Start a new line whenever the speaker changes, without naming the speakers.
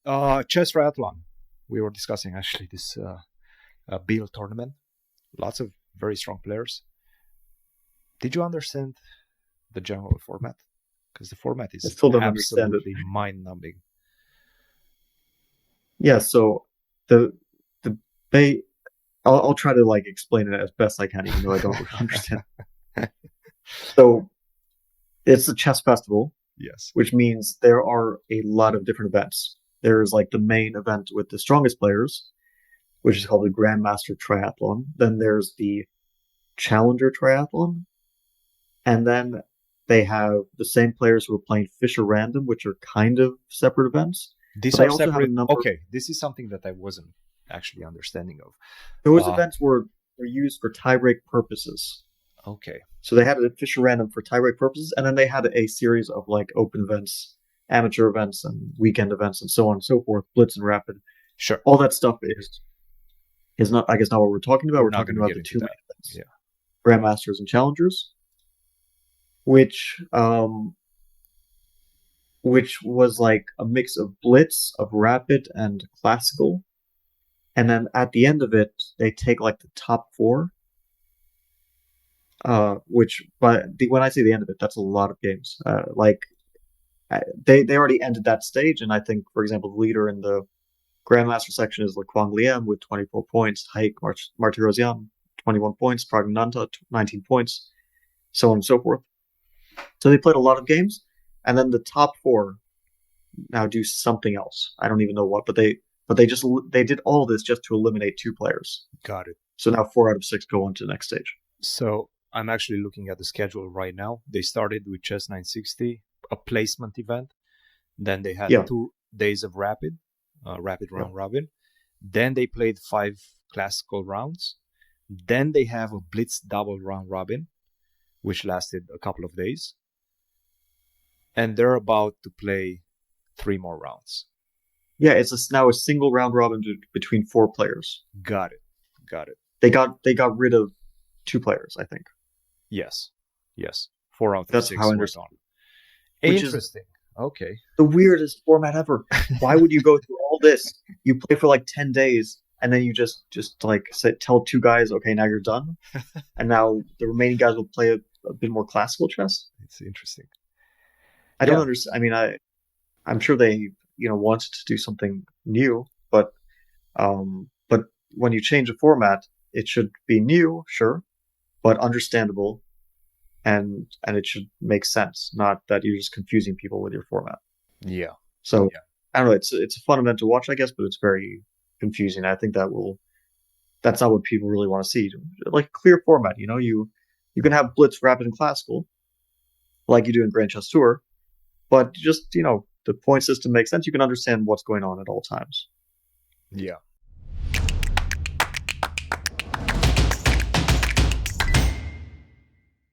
Chess Triathlon. We were discussing actually this Bill tournament. Lots of very strong players. Did you understand the general format? Because the format
I
is
still don't understand it.
absolutely mind-numbing.
Yeah, so the the they I'll try to like explain it as best I can, even though I don't really understand. So it's a chess festival,
Yes.
which means there are a lot of different events. There's like the main event with the strongest players, which is called the Grandmaster Triathlon. Then there's the Challenger Triathlon, and then they have the same players who are playing Fisher Random, which are kind of separate events.
These
But they
are
also have a
separate.
number.
Okay, this is something that I wasn't actually understanding of.
Those
Uh,
events were used for tiebreak purposes.
okay,
So they had a Fisher Random for tiebreak purposes, and then they had a series of like open events, amateur events, and weekend events, and so on and so forth. Blitz and Rapid.
sure.
All that stuff is not, I guess, not what we're talking about.
We're
We're
not
talking
going to
about
get
the
into
two
that.
main events,
Yeah.
Grandmasters and Challengers, which which was like a mix of blitz, of rapid, and classical. And then at the end of it, they take like the top four. Which, when I say the end of it, that's a lot of games. They already ended that stage, and I think, for example, the leader in the Grandmaster section is Kwang Liam with 24 points, Haik Martirosyan 21 points, Pragnanta 19 points, so on and so forth. So they played a lot of games, and then the top four now do something else. I don't even know what, but they did all this just to eliminate two players.
Got it.
So now 4 out of 6 go on to the next stage.
So I'm actually looking at the schedule right now. They started with Chess 960, a placement event. Then they had
Yeah,
2 days of rapid
yeah,
round robin. Then they played 5 classical rounds. Then they have a blitz double round robin, which lasted a couple of days. And they're about to play 3 more rounds.
yeah. Now a single round robin between 4 players.
Got it. Got it.
They got rid of 2 players, I think.
Yes. Yes. Four out of
That's how
six
I
went
understand.
on.
Which is
Interesting. Okay.
the weirdest format ever. Why would you go through all this? You play for like 10 days, and then you just like tell 2 guys, okay, now you're done, and now the remaining guys will play a bit more classical chess.
It's interesting.
I don't
Yeah.
understand. I mean, I'm sure they wanted to do something new, but when you change a format, it should be new, sure, but understandable, and it should make sense, not that you're just confusing people with your format.
Yeah.
So
Yeah.
I don't know. It's a fun event to watch, I guess, but it's very confusing. I think that's not what people really want to see. Like a clear format, you can have blitz, rapid, and classical like you do in Grand Chess Tour, but just the point system makes sense. You can understand what's going on at all times.
Yeah.